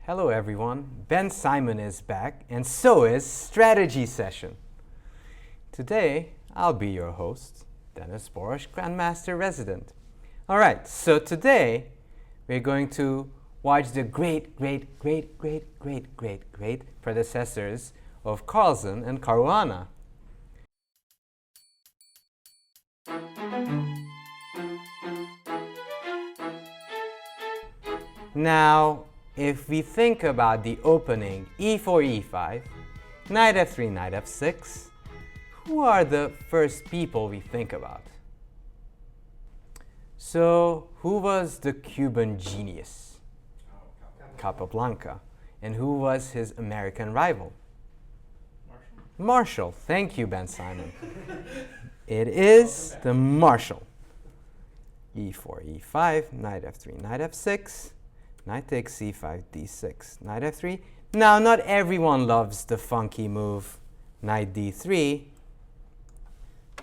Hello everyone, Ben Simon is back, and so is Strategy Session. Today, I'll be your host, Denes Boros, Grandmaster Resident. Alright, so today, we're going to watch the great predecessors of Paulsen and Caruana. Now, if we think about the opening e4, e5, knight f3, knight f6, who are the first people we think about? So, who was the Cuban genius? Capablanca. And who was his American rival? Marshall. Thank you, Ben Simon. It is the Marshall. e4, e5, knight f3, knight f6. Knight takes c5, d6, knight f3. Now, not everyone loves the funky move, knight d3.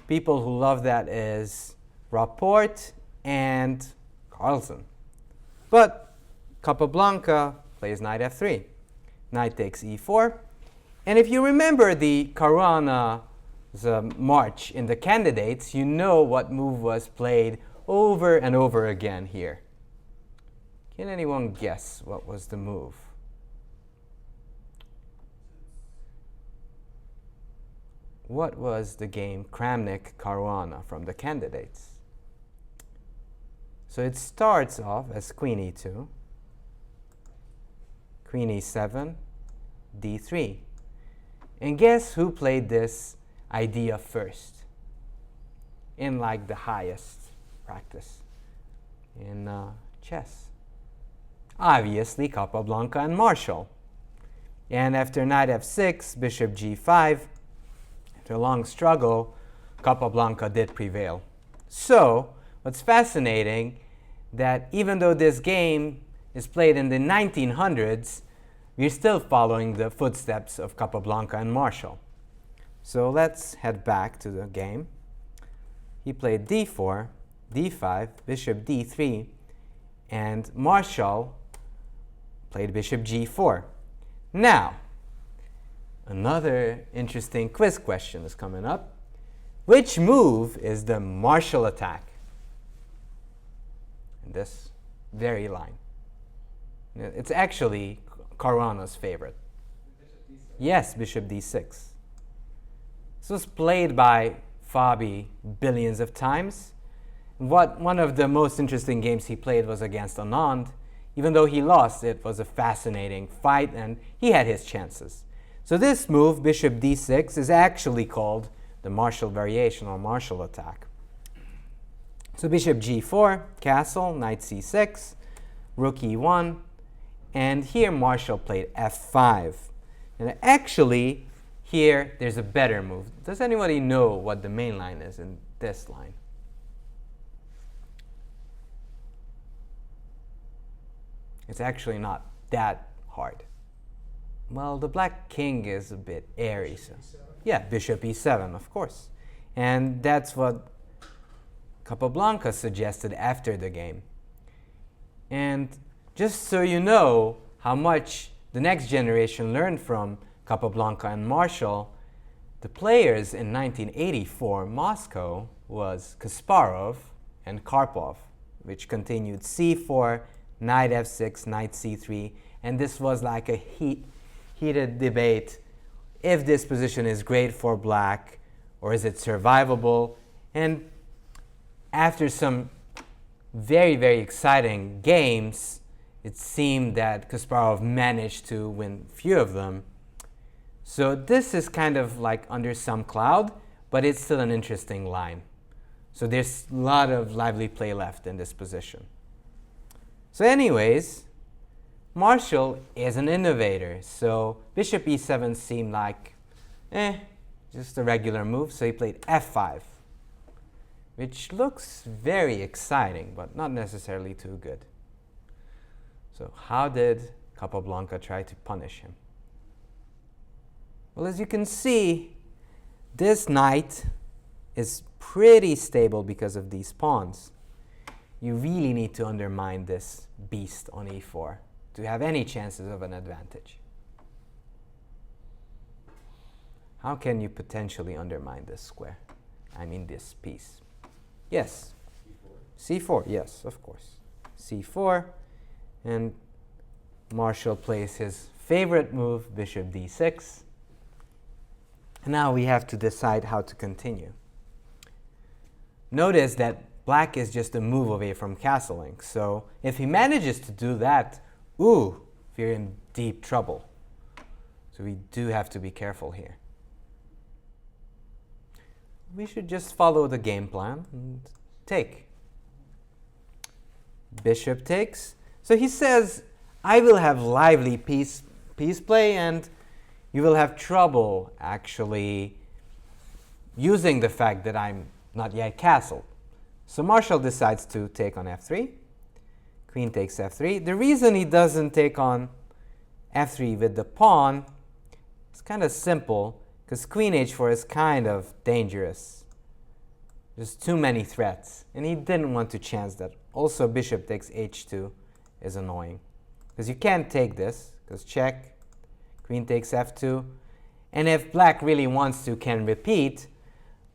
People who love that is Rapport and Paulsen. But Capablanca plays knight f3. Knight takes e4. And if you remember the Caruana's march in the candidates, you know what move was played over and over again here. Can anyone guess what was the move? What was the game Kramnik-Caruana from the candidates? So it starts off as queen e2, queen e7, d3. And guess who played this idea first? In like the highest practice in chess. Obviously, Capablanca and Marshall. And after knight f6, bishop g5, after a long struggle, Capablanca did prevail. So, what's fascinating, that even though this game is played in the 1900s, we're still following the footsteps of Capablanca and Marshall. So let's head back to the game. He played d4, d5, bishop d3, and Marshall played bishop g4. Now, another interesting quiz question is coming up. Which move is the Marshall attack? In this very line. It's actually Caruana's favorite. Yes, bishop d6. This was played by Fabi billions of times. One of the most interesting games he played was against Anand. Even though he lost, it was a fascinating fight, and he had his chances. So this move, bishop d6, is actually called the Marshall variation or Marshall attack. So bishop g4, castle, knight c6, rook e1, and here Marshall played f5. And actually, here there's a better move. Does anybody know what the main line is in this line? It's actually not that hard. Well, the black king is a bit airy. So. Yeah, bishop e7, of course. And that's what Capablanca suggested after the game. And just so you know how much the next generation learned from Capablanca and Marshall, the players in 1984 Moscow was Kasparov and Karpov, which continued c4, knight f6, knight c3, and this was like a heated debate if this position is great for black or is it survivable. And after some very exciting games, it seemed that Kasparov managed to win few of them. So this is kind of like under some cloud, but it's still an interesting line. So there's a lot of lively play left in this position. So anyways, Marshall is an innovator, so bishop e7 seemed like, just a regular move, so he played f5, which looks very exciting, but not necessarily too good. So how did Capablanca try to punish him? Well, as you can see, this knight is pretty stable because of these pawns. You really need to undermine this beast on e4 to have any chances of an advantage. How can you potentially undermine this square? I mean this piece. Yes. C4, yes, of course. C4, and Marshall plays his favorite move, bishop d6. And now we have to decide how to continue. Notice that black is just a move away from castling. So if he manages to do that, ooh, we're in deep trouble. So we do have to be careful here. We should just follow the game plan and take. Bishop takes. So he says, I will have lively piece play, and you will have trouble actually using the fact that I'm not yet castled. So Marshall decides to take on f3. Queen takes f3. The reason he doesn't take on f3 with the pawn is kind of simple, because queen h4 is kind of dangerous. There's too many threats, and he didn't want to chance that. Also, bishop takes h2 is annoying, because you can't take this, because check, queen takes f2, and if black really wants to, can repeat,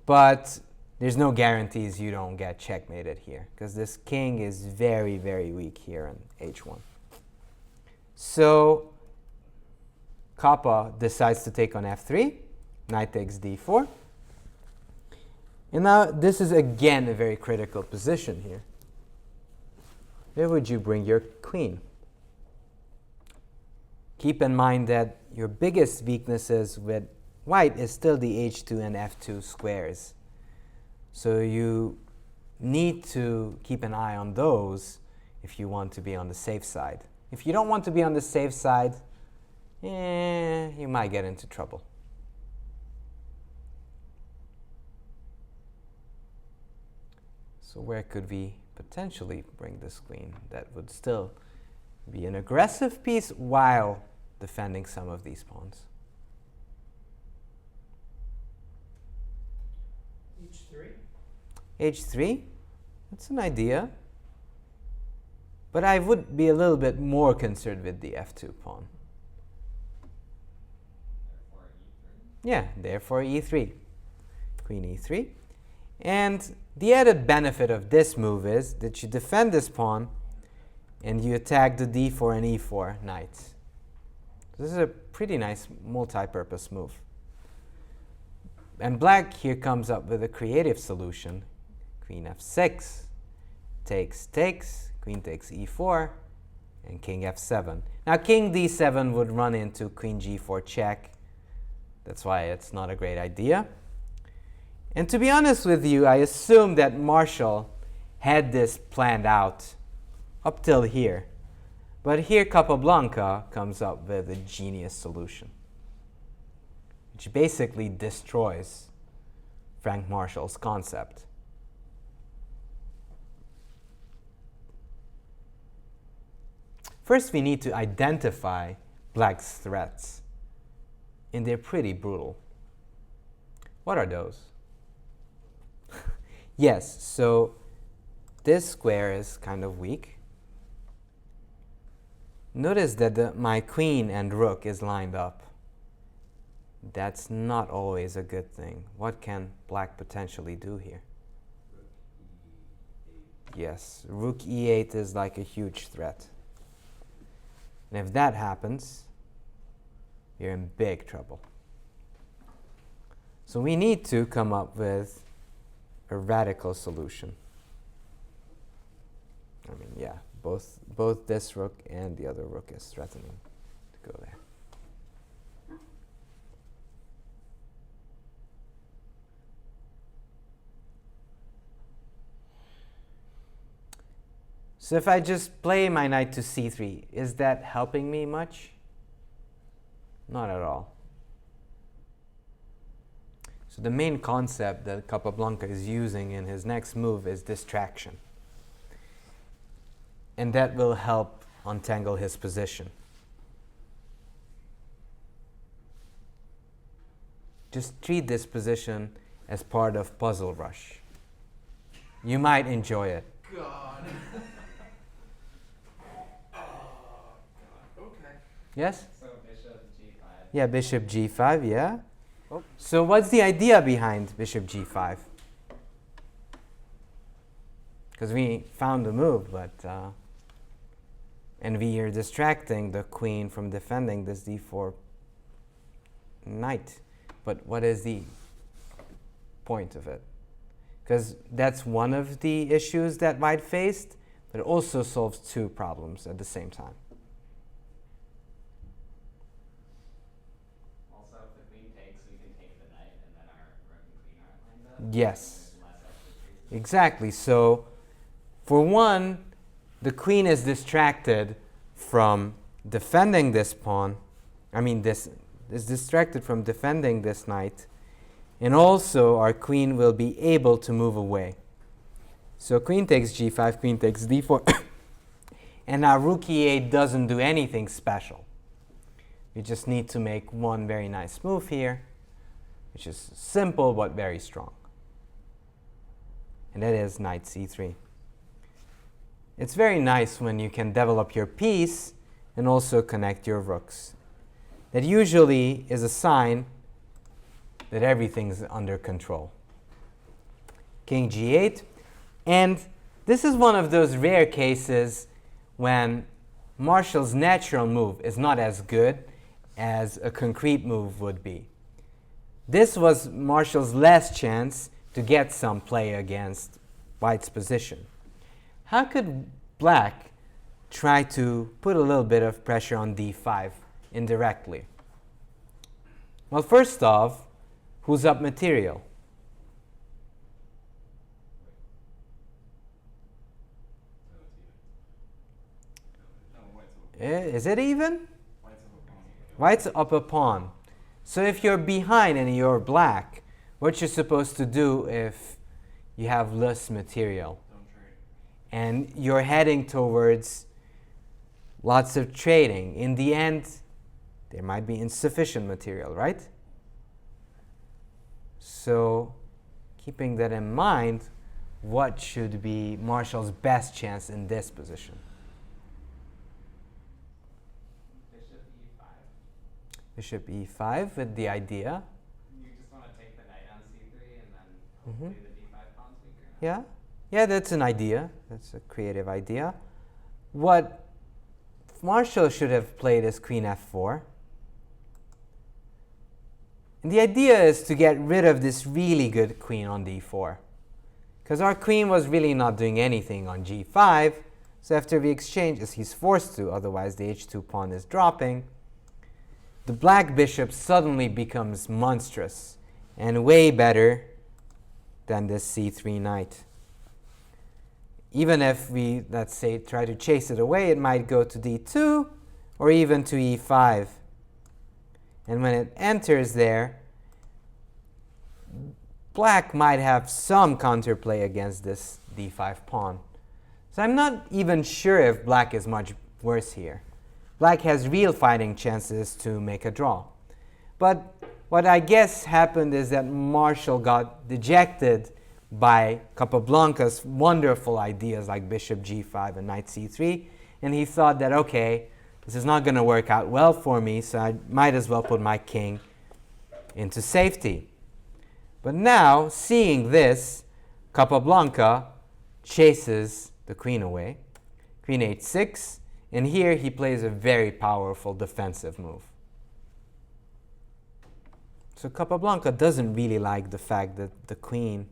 but there's no guarantees you don't get checkmated here, because this king is very, very weak here in h1. So Kappa decides to take on f3. Knight takes d4. And now this is again a very critical position here. Where would you bring your queen? Keep in mind that your biggest weaknesses with white is still the h2 and f2 squares. So you need to keep an eye on those if you want to be on the safe side. If you don't want to be on the safe side, you might get into trouble. So where could we potentially bring this queen that would still be an aggressive piece while defending some of these pawns? h3? h3, that's an idea. But I would be a little bit more concerned with the f2 pawn. Therefore e3? Yeah, therefore e3. Queen e3. And the added benefit of this move is that you defend this pawn and you attack the d4 and e4 knights. This is a pretty nice multi-purpose move. And black here comes up with a creative solution. Queen f6, takes, queen takes e4, and king f7. Now king d7 would run into queen g4 check. That's why it's not a great idea. And to be honest with you, I assume that Marshall had this planned out up till here. But here Capablanca comes up with a genius solution, which basically destroys Frank Marshall's concept. First, we need to identify black's threats, and they're pretty brutal. What are those? Yes, so this square is kind of weak. Notice that my queen and rook is lined up. That's not always a good thing. What can black potentially do here? Rook e8. Yes, rook e8 is like a huge threat. And if that happens, you're in big trouble. So we need to come up with a radical solution. I mean, yeah, both this rook and the other rook is threatening to go there. So if I just play my knight to c3, is that helping me much? Not at all. So the main concept that Capablanca is using in his next move is distraction. And that will help untangle his position. Just treat this position as part of Puzzle Rush. You might enjoy it. God. Yes? So bishop g5. Yeah, bishop g5, yeah. Oh. So what's the idea behind bishop g5? Because we found the move, but and we are distracting the queen from defending this d4 knight. But what is the point of it? Because that's one of the issues that white faced, but it also solves two problems at the same time. Also, if the queen takes, we can take the knight, and then our rook and queen aren't lined up. Yes. And there's less extra pieces. Exactly. So, for one, the queen is distracted from defending this pawn. This is distracted from defending this knight. And also, our queen will be able to move away. So, queen takes g5, queen takes d4. And now rook e8 doesn't do anything special. We just need to make one very nice move here, which is simple but very strong. And that is knight c3. It's very nice when you can develop your piece and also connect your rooks. That usually is a sign that everything's under control. King g8. And this is one of those rare cases when Marshall's natural move is not as good as a concrete move would be. This was Marshall's last chance to get some play against white's position. How could black try to put a little bit of pressure on d5 indirectly? Well, first off, who's up material? Is it even? White's up a pawn. So if you're behind and you're black, what you're supposed to do if you have less material? Don't trade. And you're heading towards lots of trading. In the end, there might be insufficient material, right? So keeping that in mind, what should be Marshall's best chance in this position? Bishop e5. Bishop e5 with the idea. You just want to take the knight on c3, and then hopefully the d5 pawn's weaker. Yeah, yeah, that's an idea. That's a creative idea. What Marshall should have played is queen f4. And the idea is to get rid of this really good queen on d4. Because our queen was really not doing anything on g5. So after we exchange, as he's forced to, otherwise the h2 pawn is dropping, the black bishop suddenly becomes monstrous and way better than this c3 knight. Even if we, let's say, try to chase it away, it might go to d2 or even to e5. And when it enters there, black might have some counterplay against this d5 pawn. So I'm not even sure if black is much worse here. Black has real fighting chances to make a draw. But what I guess happened is that Marshall got dejected by Capablanca's wonderful ideas like bishop g5 and knight c3. And he thought that, okay, this is not going to work out well for me, so I might as well put my king into safety. But now, seeing this, Capablanca chases the queen away. Queen h6, and here he plays a very powerful defensive move. So Capablanca doesn't really like the fact that the queen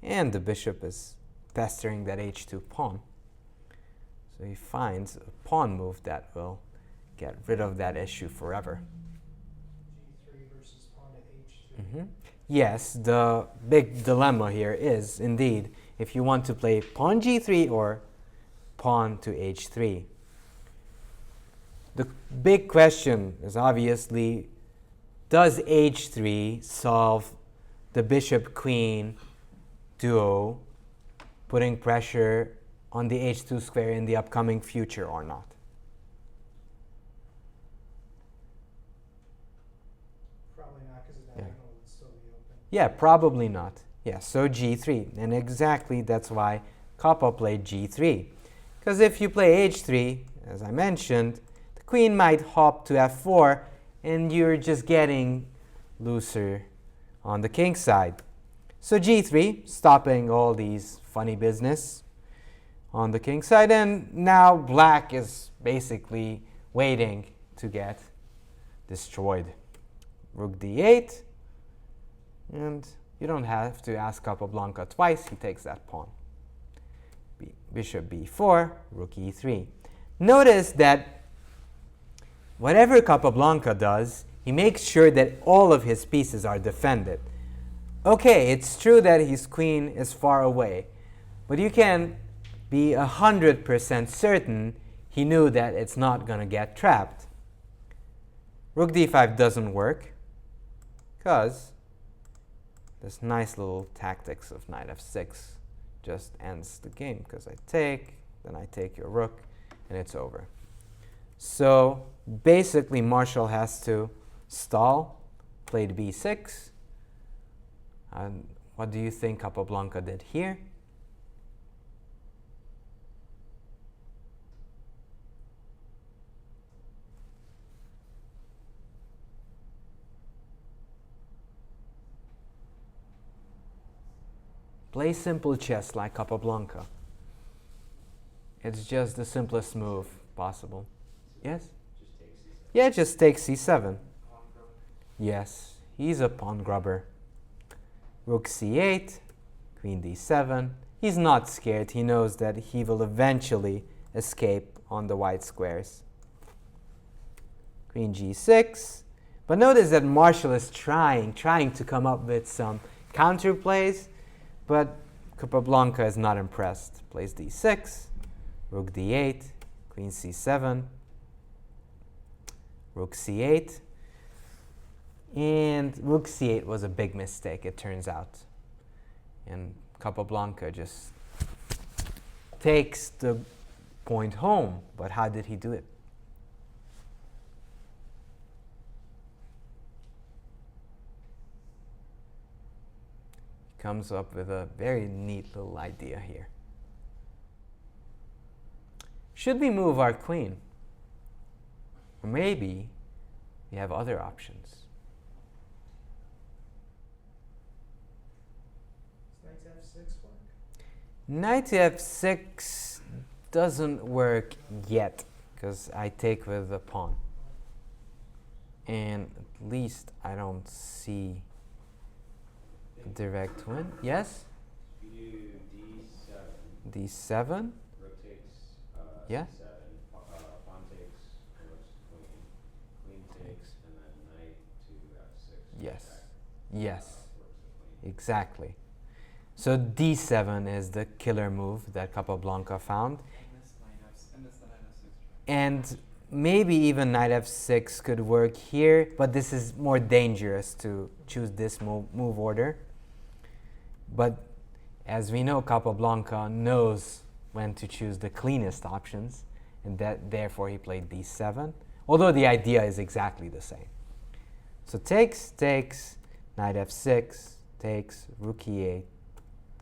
and the bishop is pestering that h2 pawn. So he finds a pawn move that will get rid of that issue forever. g3 versus pawn to h2. Yes, the big dilemma here is, indeed, if you want to play pawn g3 or pawn to h3. The big question is obviously, does h3 solve the bishop-queen duo, putting pressure on the h2 square in the upcoming future or not? Probably not, because the diagonal would still be open. Yeah, probably not. Yeah, so g3. And exactly that's why Kappa played g3. Because if you play h3, as I mentioned, the queen might hop to f4, and you're just getting looser on the king side. So g3, stopping all these funny business on the king side, and now black is basically waiting to get destroyed. Rook d8, and you don't have to ask Capablanca twice, he takes that pawn. Bishop b4, rook e3. Notice that whatever Capablanca does, he makes sure that all of his pieces are defended. Okay, it's true that his queen is far away, but you can be 100% certain he knew that it's not going to get trapped. Rook d5 doesn't work because this nice little tactics of knight f6 just ends the game, because I take, then I take your rook, and it's over. So basically Marshall has to stall, played b6. And what do you think Capablanca did here? Play simple chess like Capablanca. It's just the simplest move possible. Yes? Yeah, just take c7. Yes, he's a pawn grubber. Rook c8, queen d7. He's not scared. He knows that he will eventually escape on the white squares. Queen g6. But notice that Marshall is trying to come up with some counterplays, but Capablanca is not impressed. Plays d6, rook d8, queen c7, rook c8. And rook c8 was a big mistake, it turns out. And Capablanca just takes the point home. But how did he do it? He comes up with a very neat little idea here. Should we move our queen? Or maybe we have other options. Knight f6 doesn't work yet, because I take with the pawn. And at least I don't see a direct win. Yes? You do d7. d7? Rook takes Yeah. c7. Pawn takes, rook's queen. Queen takes, and then knight to f6. Yes. Attack. Yes. Rook's the queen. Exactly. So d7 is the killer move that Capablanca found. And maybe even knight f6 could work here, but this is more dangerous to choose this move order. But as we know, Capablanca knows when to choose the cleanest options, and that therefore he played d7, although the idea is exactly the same. So takes, knight f6, takes, rook e8,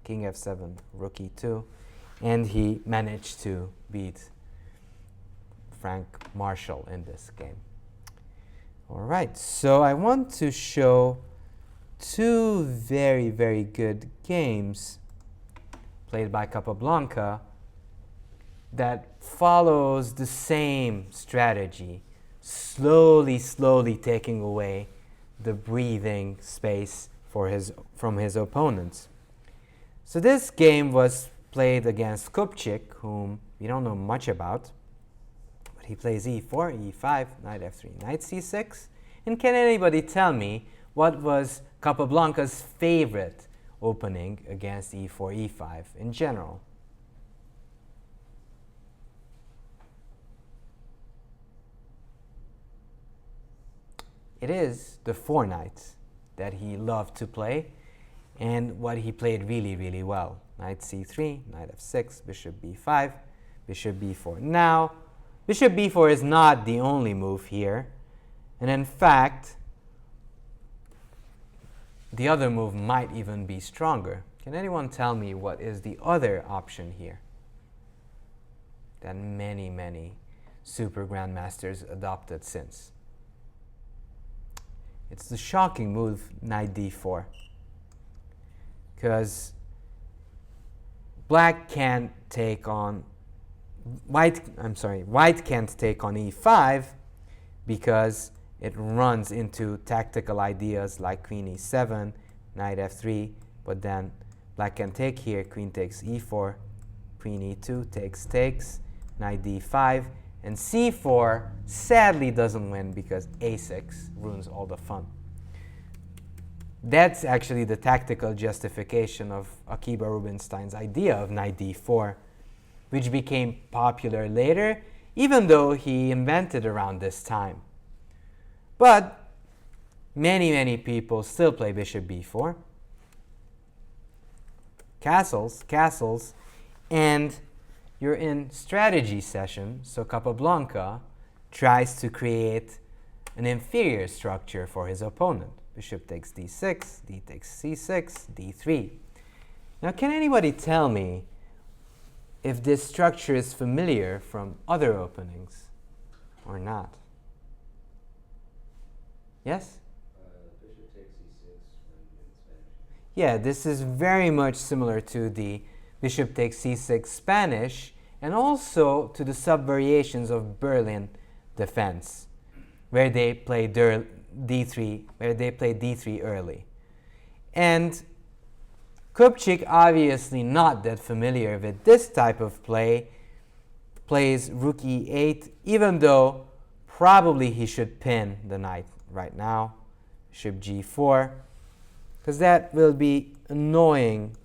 king f7, rook e2, and he managed to beat Frank Marshall in this game. All right, so I want to show two very, very good games played by Capablanca that follows the same strategy, slowly taking away the breathing space from his opponents. So this game was played against Kupchik, whom we don't know much about. But he plays e4, e5, knight f3, knight c6. And can anybody tell me what was Capablanca's favorite opening against e4, e5 in general? It is the four knights that he loved to play, and what he played really, really well. Knight c3, knight f6, bishop b5, bishop b4. Now, bishop b4 is not the only move here, and in fact, the other move might even be stronger. Can anyone tell me what is the other option here that many super grandmasters adopted since. It's the shocking move, knight d4, because white can't take on e5 because it runs into tactical ideas like queen e7, knight f3, but then black can take here, queen takes e4, queen e2, takes, knight d5, and c4 sadly doesn't win because a6 ruins all the fun. That's actually the tactical justification of Akiba Rubinstein's idea of knight d4, which became popular later, even though he invented around this time. But many people still play bishop b4, castles, and you're in strategy session, so Capablanca tries to create an inferior structure for his opponent. Bishop takes d6, d takes c6, d3. Now, can anybody tell me if this structure is familiar from other openings or not? Yes? Bishop takes e6 in Spanish. Yeah, this is very much similar to the bishop takes c6 Spanish, and also to the sub-variations of Berlin defense, where they play d3 early. And Kupchik, obviously not that familiar with this type of play, plays rook e8, even though probably he should pin the knight right now, bishop g4, because that will be annoying,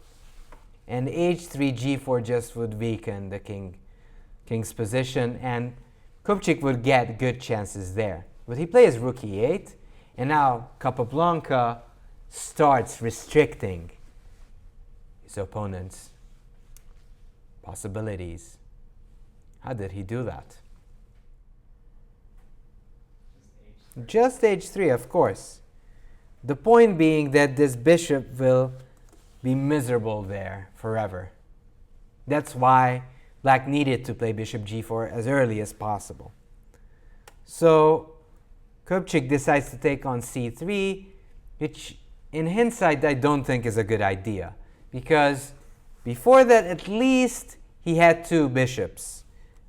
and h3 g4 just would weaken the king's position, and Kupchik would get good chances there. But he plays rook e8, and now Capablanca starts restricting his opponent's possibilities. How did he do that? Just h3, of course. The point being that this bishop will be miserable there forever. That's why black needed to play bishop g4 as early as possible. So Kupchik decides to take on c3, which in hindsight I don't think is a good idea, because before that at least he had two bishops,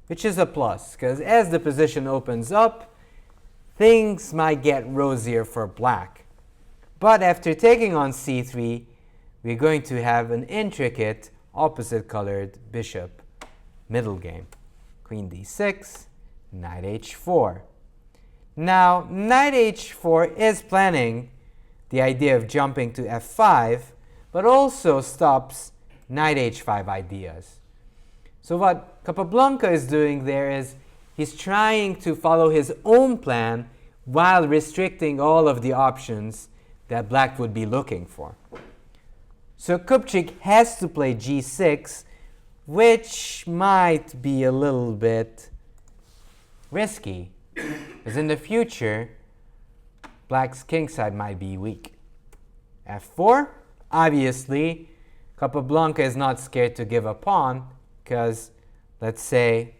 which is a plus, because as the position opens up, things might get rosier for black. But after taking on c3, we're going to have an intricate opposite colored bishop middle game. Queen d6, knight h4. Now, knight h4 is planning the idea of jumping to f5, but also stops knight h5 ideas. So what Capablanca is doing there is he's trying to follow his own plan while restricting all of the options that black would be looking for. So Kupchik has to play g6, which might be a little bit risky, because in the future, black's kingside might be weak. f4, obviously, Capablanca is not scared to give a pawn, because let's say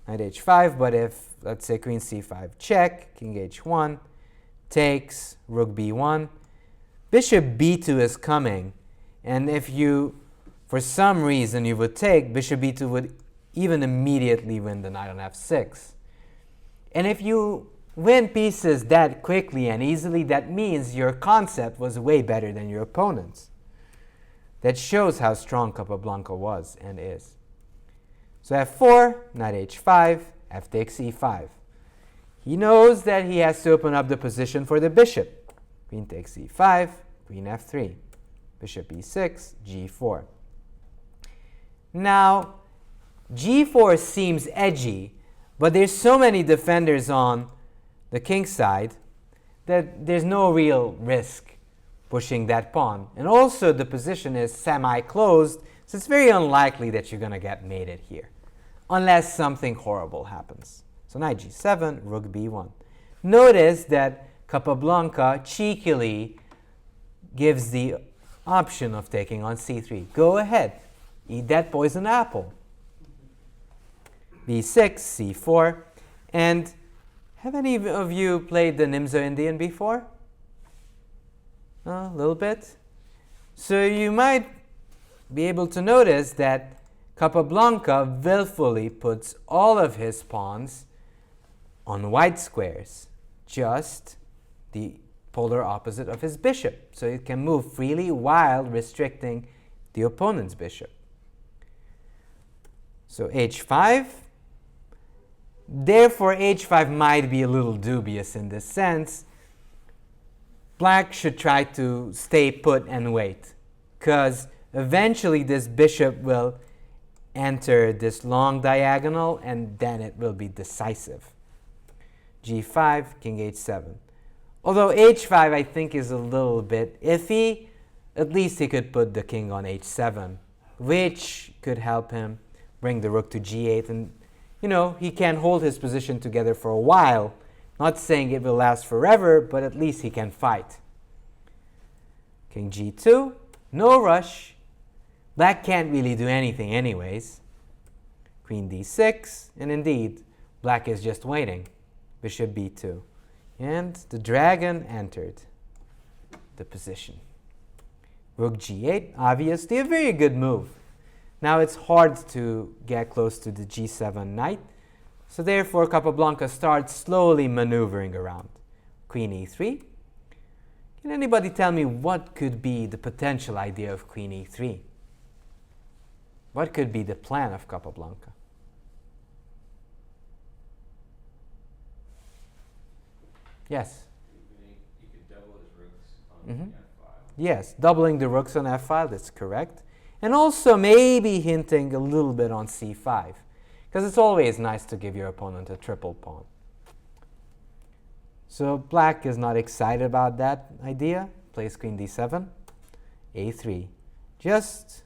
knight h5, but if, let's say, queen c5 check, king h1, takes, rook b1, bishop b2 is coming, and if you, for some reason, you would take, bishop b2 would even immediately win the knight on f6. And if you win pieces that quickly and easily, that means your concept was way better than your opponent's. That shows how strong Capablanca was and is. So f4, knight h5, f takes e5. He knows that he has to open up the position for the bishop. Queen takes e5, queen f3, bishop e6, g4. Now, g4 seems edgy, but there's so many defenders on the king side that there's no real risk pushing that pawn. And also the position is semi-closed, so it's very unlikely that you're going to get mated here, unless something horrible happens. So knight g7, rook b1. Notice that Capablanca cheekily gives the option of taking on c3. Go ahead, eat that poison apple. b6, c4. And have any of you played the Nimzo Indian before? A little bit? So you might be able to notice that Capablanca willfully puts all of his pawns on white squares, just the polar opposite of his bishop, so it can move freely while restricting the opponent's bishop. So h5. Therefore, h5 might be a little dubious in this sense. Black should try to stay put and wait, because eventually this bishop will enter this long diagonal, and then it will be decisive. g5, king h7. Although h5 I think is a little bit iffy, at least he could put the king on h7, which could help him bring the rook to g8, and he can hold his position together for a while. Not saying it will last forever, but at least he can fight. King g2, no rush. Black can't really do anything anyways. Queen d6, and indeed, black is just waiting. Bishop b2. And the dragon entered the position. Rook g8, obviously a very good move. Now it's hard to get close to the g7 knight, so therefore Capablanca starts slowly maneuvering around. Queen e3. Can anybody tell me what could be the potential idea of queen e3? What could be the plan of Capablanca? Yes? You could double his rooks on Mhm. f5. Yes, doubling the rooks on f5, that's correct. And also maybe hinting a little bit on c5, because it's always nice to give your opponent a triple pawn. So black is not excited about that idea. Plays queen d7, a3. Just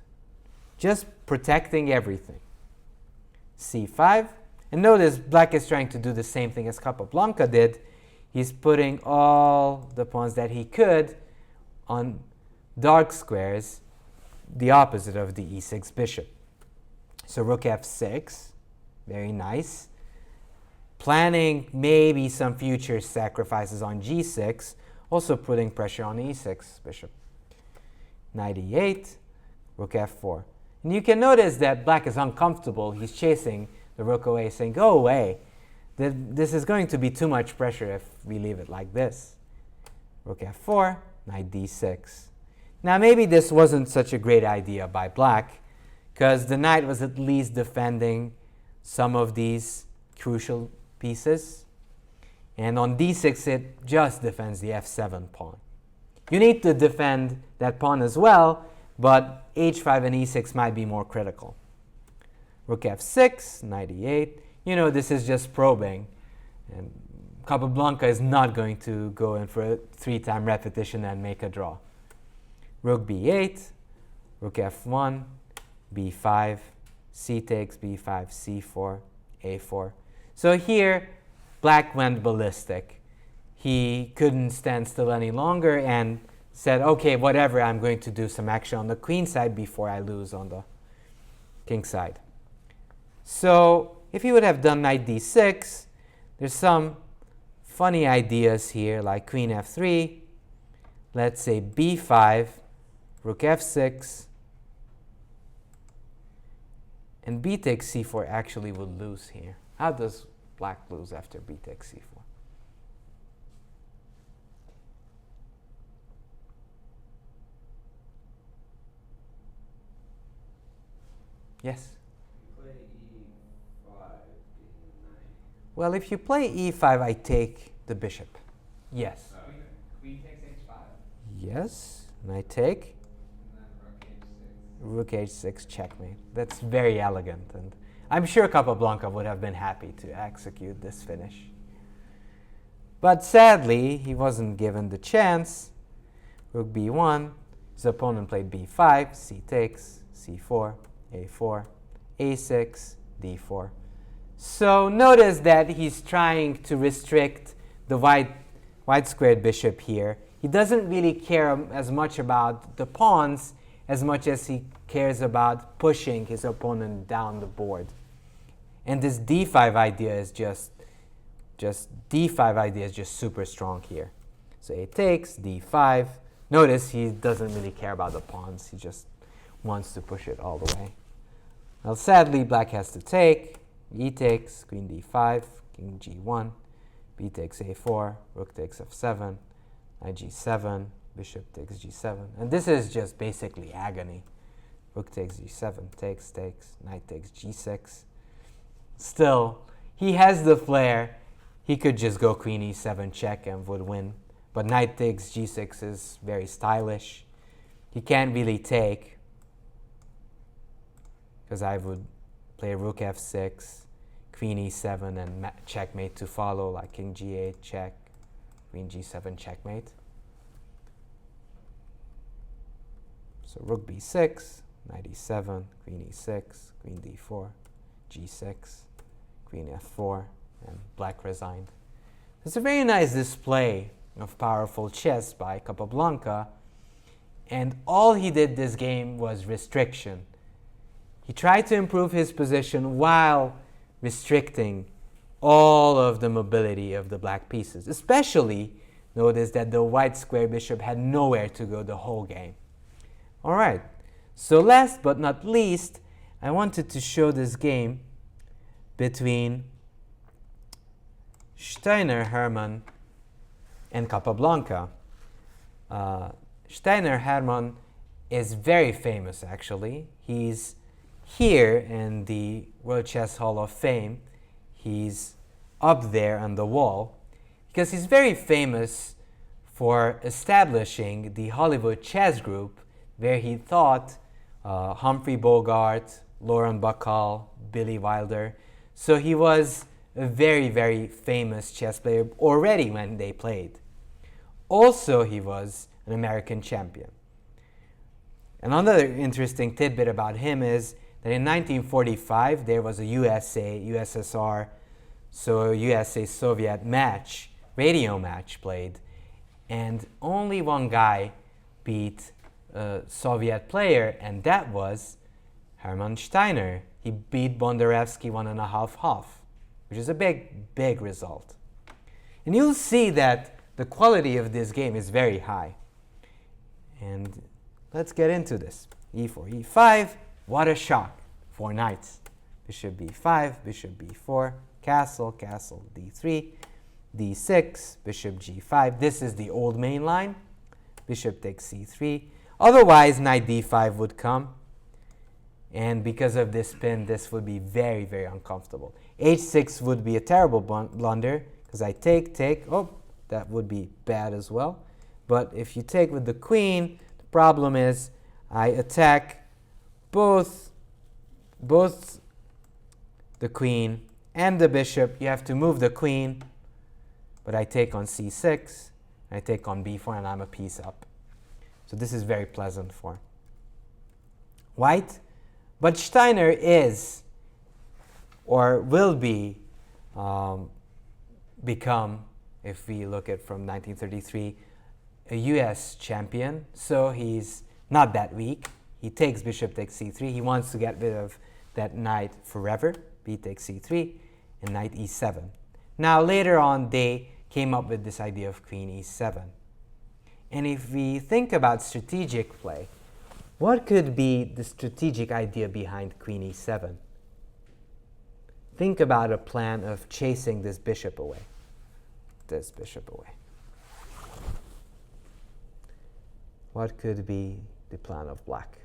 protecting everything. c5. And notice black is trying to do the same thing as Capablanca did. He's putting all the pawns that he could on dark squares, the opposite of the e6 bishop. So rook f6, very nice. Planning maybe some future sacrifices on g6, also putting pressure on the e6 bishop. Knight e8, rook f4. And you can notice that black is uncomfortable. He's chasing the rook away, saying, go away. This is going to be too much pressure if we leave it like this. Rook f4, knight d6. Now maybe this wasn't such a great idea by black, because the knight was at least defending some of these crucial pieces. And on d6 it just defends the f7 pawn. You need to defend that pawn as well, but h5 and e6 might be more critical. Rook f6, knight e8. This is just probing. And Capablanca is not going to go in for a 3-time repetition and make a draw. Rook b8, rook f1, b5, c takes, b5, c4, a4. So here, black went ballistic. He couldn't stand still any longer and said, okay, whatever, I'm going to do some action on the queen side before I lose on the king side. So if he would have done knight d6, there's some funny ideas here, like queen f3, let's say b5, rook f6, and b takes c4 actually would lose here. How does black lose after b takes c4? Yes? You play e5, getting the knight. Well, if you play e5, I take the bishop. Yes. Oh, okay. Queen takes h5, Yes, and I take and then rook rook h6. h6 checkmate. That's very elegant, and I'm sure Capablanca would have been happy to execute this finish. But sadly, he wasn't given the chance. Rook b1, his opponent played b5, c takes, c4, a4, a6, d4. So notice that he's trying to restrict the white squared bishop here. He doesn't really care as much about the pawns as much as he cares about pushing his opponent down the board. And this d5 idea is just just d5 idea is just super strong here. So a takes, d5. Notice he doesn't really care about the pawns. He just wants to push it all the way. Well, sadly, black has to take. E takes, queen d5, king g1, b takes a4, rook takes f7, knight g7, bishop takes g7. And this is just basically agony. Rook takes g7, takes, knight takes g6. Still, he has the flair. He could just go queen e7 check and would win. But knight takes g6 is very stylish. He can't really take, because I would play rook f6, queen e7, and checkmate to follow, like king g8 check, queen g7 checkmate. So rook b6, knight e7, queen e6, queen d4, g6, queen f4, and black resigned. It's a very nice display of powerful chess by Capablanca, and all he did this game was restriction. He tried to improve his position while restricting all of the mobility of the black pieces. Especially, notice that the white square bishop had nowhere to go the whole game. All right, so last but not least, I wanted to show this game between Steiner, Herman, and Capablanca. Steiner Herman is very famous, actually. He's here in the World Chess Hall of Fame. He's up there on the wall because he's very famous for establishing the Hollywood Chess Group, where he taught Humphrey Bogart, Lauren Bacall, Billy Wilder. So he was a very, very famous chess player already when they played. Also, he was an American champion. Another interesting tidbit about him is that in 1945, there was a USSR, so USA-Soviet match, radio match played, and only one guy beat a Soviet player, and that was Herman Steiner. He beat Bondarevsky 1.5-half, which is a big, big result. And you'll see that the quality of this game is very high. And let's get into this. E4, E5, what a shock. 4 knights. Bishop B5, bishop B4, castle, castle, D3, D6, bishop G5. This is the old main line. Bishop takes C3. Otherwise, knight D5 would come. And because of this pin, this would be very, very uncomfortable. H6 would be a terrible blunder, because I take. Oh, that would be bad as well. But if you take with the queen, the problem is I attack both the queen and the bishop. You have to move the queen, but I take on C6, I take on B4, and I'm a piece up. So this is very pleasant for white. But Steiner is, or will be, become, if we look at from 1933, a US champion. So he's not that weak. He takes bishop takes C3. He wants to get rid of that knight forever. B takes C3 and knight E7. Now later on they came up with this idea of queen E7. And if we think about strategic play, what could be the strategic idea behind queen E7? Think about a plan of chasing this bishop away. This bishop away. What could be the plan of black?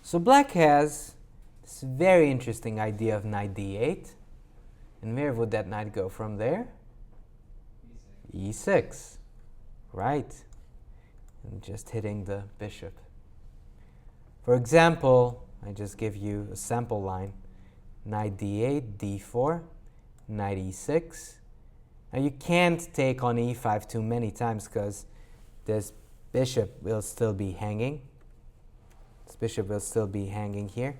So black has this very interesting idea of knight D8. And where would that knight go from there? E6. Right. And just hitting the bishop. For example, I just give you a sample line. Knight D8, D4, knight E6. Now you can't take on E5 too many times because this bishop will still be hanging. This bishop will still be hanging here.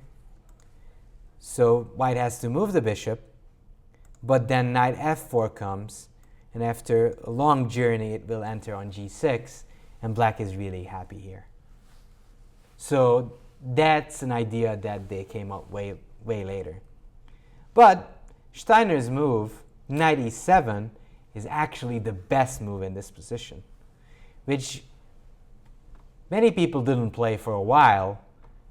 So white has to move the bishop, but then knight F4 comes, and after a long journey it will enter on G6, and black is really happy here. So that's an idea that they came up way later. But Steiner's move, knight e7, is actually the best move in this position, which many people didn't play for a while,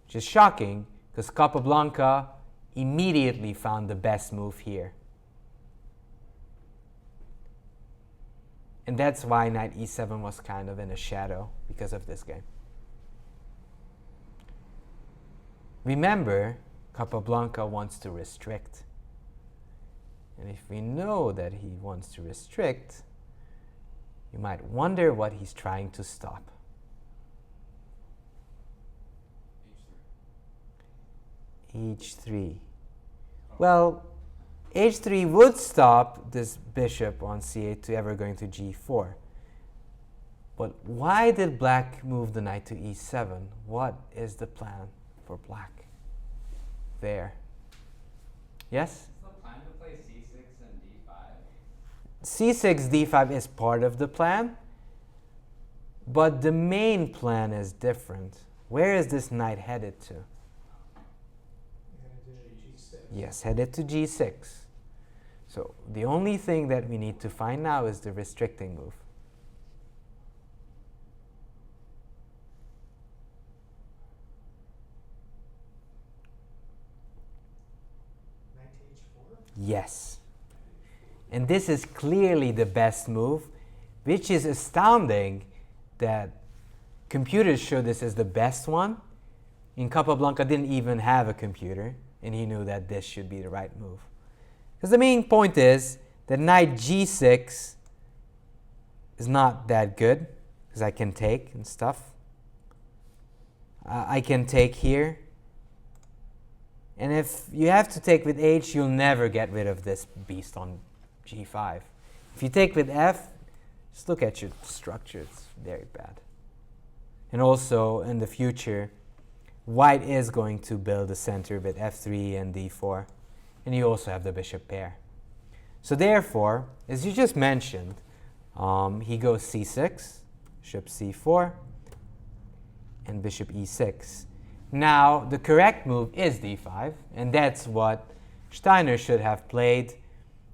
which is shocking because Capablanca immediately found the best move here. And that's why knight e7 was kind of in a shadow because of this game. Remember, Capablanca wants to restrict. And if we know that he wants to restrict, you might wonder what he's trying to stop. H3. Well, H3 would stop this bishop on C8 to ever going to G4. But why did black move the knight to E7? What is the plan for black there? Yes? Is the plan to play C6 and D5? C6, D5 is part of the plan, but the main plan is different. Where is this knight headed to? Yes, headed to G6. So the only thing that we need to find now is the restricting move. Knight to H4? Yes. And this is clearly the best move, which is astounding that computers show this as the best one. And Capablanca didn't even have a computer, and he knew that this should be the right move. Because the main point is that knight G6 is not that good, because I can take and stuff. I can take here. And if you have to take with H, you'll never get rid of this beast on G5. If you take with F, just look at your structure. It's very bad. And also, in the future, white is going to build a center with F3 and D4. And you also have the bishop pair. So therefore, as you just mentioned, he goes C6, bishop C4, and bishop E6. Now, the correct move is D5, and that's what Steiner should have played.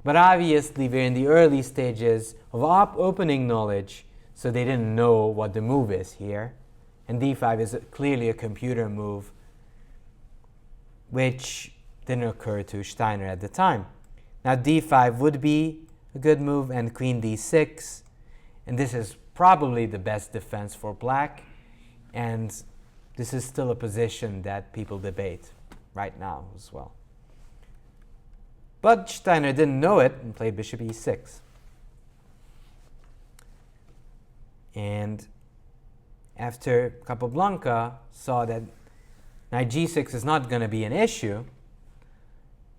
But obviously, we're in the early stages of opening knowledge, so they didn't know what the move is here. And D5 is clearly a computer move, which didn't occur to Steiner at the time. Now, D5 would be a good move, and queen D6. And this is probably the best defense for black. And this is still a position that people debate right now as well. But Steiner didn't know it and played bishop E6. And after Capablanca saw that knight G6 is not going to be an issue,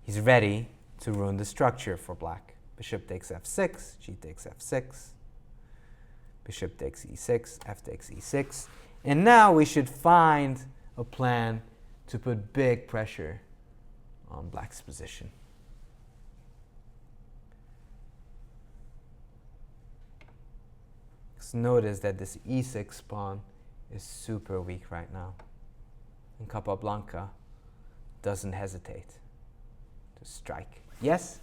he's ready to ruin the structure for black. Bishop takes F6, G takes F6, bishop takes E6, F takes E6. And now we should find a plan to put big pressure on black's position. Notice that this E6 pawn is super weak right now. And Capablanca doesn't hesitate to strike. Yes?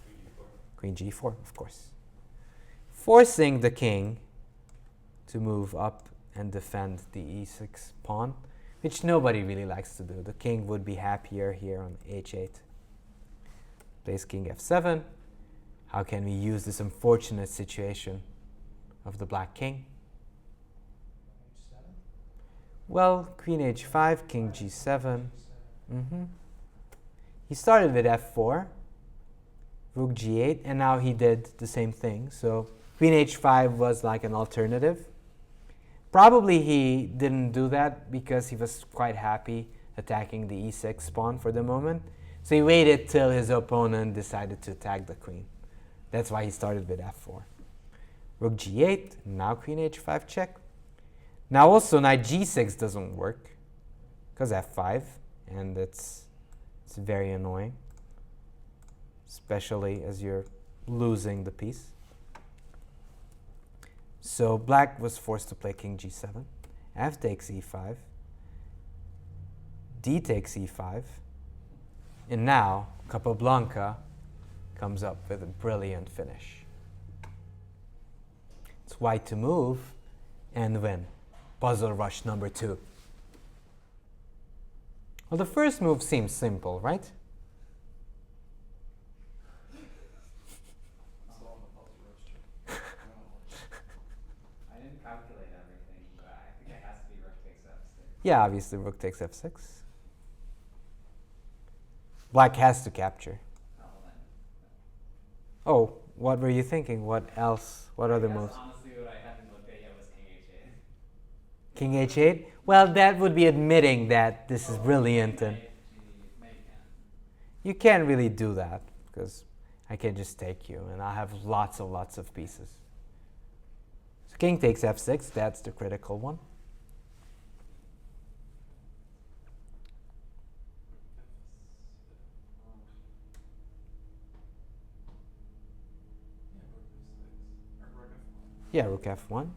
Queen G4, of course. Forcing the king to move up and defend the E6 pawn, which nobody really likes to do. The king would be happier here on H8. Plays king F7. How can we use this unfortunate situation of the black king? Well, queen H5, king G7. He started with F4, rook G8, and now he did the same thing. So queen H5 was like an alternative. Probably he didn't do that because he was quite happy attacking the E6 pawn for the moment. So he waited till his opponent decided to attack the queen. That's why he started with F4. Rook G8, now queen H5 check. Now also knight G6 doesn't work because F5, and it's very annoying, especially as you're losing the piece. So black was forced to play king G7. F takes E5. D takes E5. And now Capablanca comes up with a brilliant finish. It's white to move and win. Puzzle rush number 2. Well, the first move seems simple, right? I didn't calculate everything, but I think it has to be rook takes f6. Yeah, obviously rook takes f6. Black has to capture. Oh, then. Oh, what were you thinking? What else? What other I guess moves? honestly, what I hadn't looked at yet was king h8. King h8? Well, that would be admitting that this is brilliant, and you can't really do that because I can just take you and I have lots of pieces. So king takes f6, that's the critical one. Yeah, rook f1.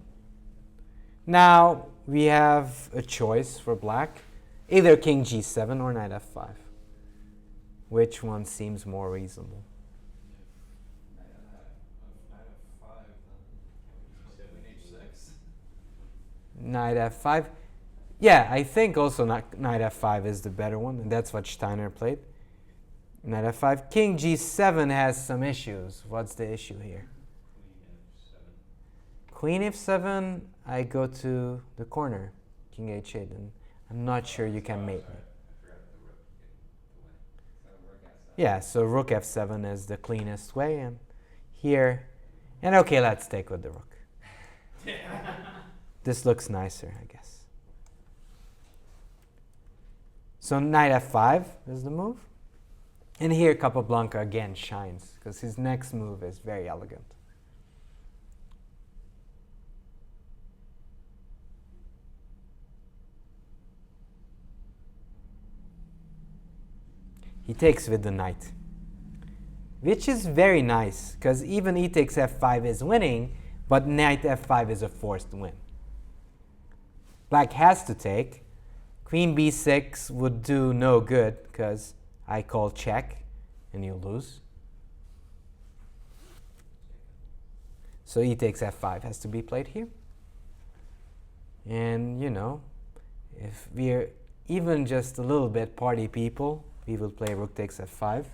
Now we have a choice for black, either king g7 or knight f5. Which one seems more reasonable? Knight f5. Yeah, I think also knight f5 is the better one, and that's what Steiner played. Knight f5. King g7 has some issues. What's the issue here? Queen f7, I go to the corner, king h8, and I'm not sure you can mate me. Yeah, so rook f7 is the cleanest way, and here, and okay, let's take with the rook. This looks nicer, I guess. So knight f5 is the move. And here Capablanca again shines, because his next move is very elegant. He takes with the knight, which is very nice, because even e takes f5 is winning, but knight f5 is a forced win. Black has to take. Queen b6 would do no good, because I call check, and you lose. So e takes f5 has to be played here. And, you know, if we're even just a little bit party people, we will play rook takes f5.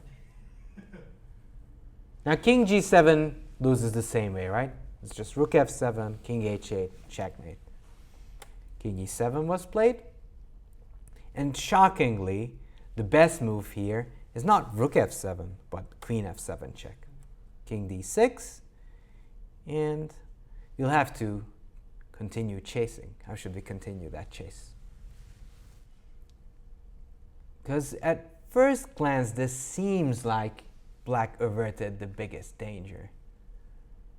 Now king g7 loses the same way, right? It's just rook f7, king h8, checkmate. King e7 was played. And shockingly, the best move here is not rook f7, but queen f7 check. King d6, and you'll have to continue chasing. How should we continue that chase? Because at first glance, this seems like black averted the biggest danger.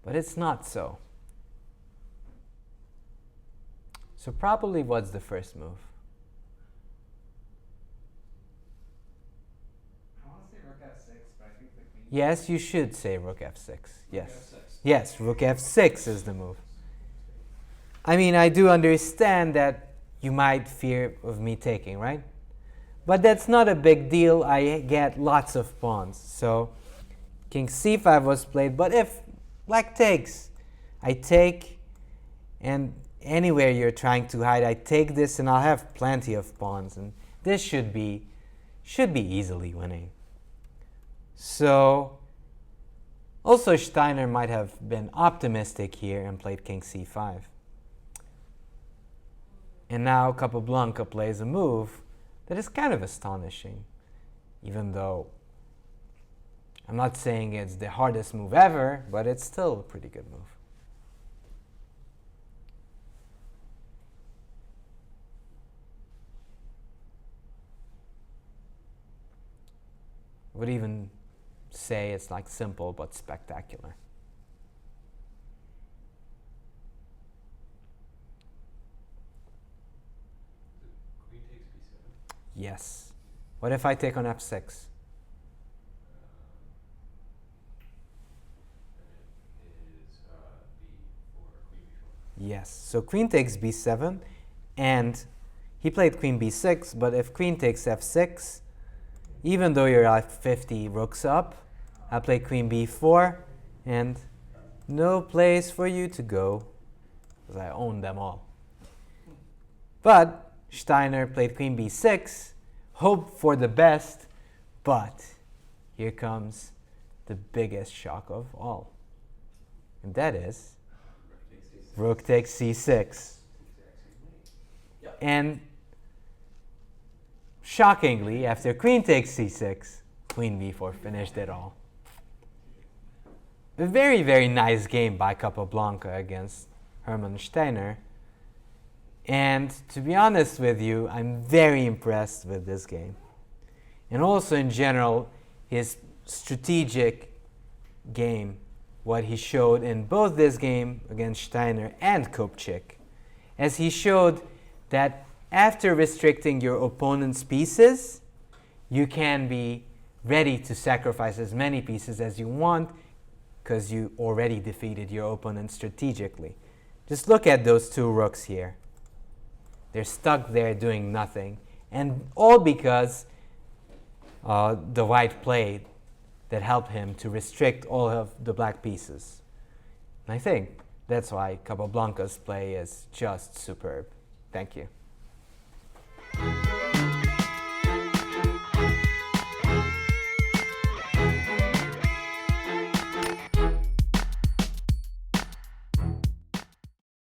But it's not so. So probably what's the first move? I want to say rook f6, but I think the queen. Yes, you should say rook f6. Yes. F6. Yes, rook f6 is the move. I mean, I do understand that you might fear of me taking, right? But that's not a big deal. I get lots of pawns. So king c5 was played. But if black takes, I take, and anywhere you're trying to hide, I take this, and I'll have plenty of pawns. And this should be easily winning. So also Steiner might have been optimistic here and played king c5. And now Capablanca plays a move that is kind of astonishing, even though I'm not saying it's the hardest move ever, but it's still a pretty good move. I would even say it's like simple but spectacular. Queen takes b7. Yes. What if I take on f6? Then it is b4, queen b4. Yes. So queen takes b7, and he played queen b6, but if queen takes f6, even though you're at 50 rooks up, I play queen b4, and no place for you to go, because I own them all. But Steiner played queen b6, hope for the best, but here comes the biggest shock of all. And that is rook takes c6. And shockingly, after queen takes c6, queen b4 finished it all. A very, very nice game by Capablanca against Herman Steiner. And to be honest with you, I'm very impressed with this game. And also in general, his strategic game, what he showed in both this game against Steiner and Kupchik, as he showed that after restricting your opponent's pieces, you can be ready to sacrifice as many pieces as you want because you already defeated your opponent strategically. Just look at those two rooks here. They're stuck there doing nothing, and all because the white played that helped him to restrict all of the black pieces. And I think that's why Capablanca's play is just superb. Thank you.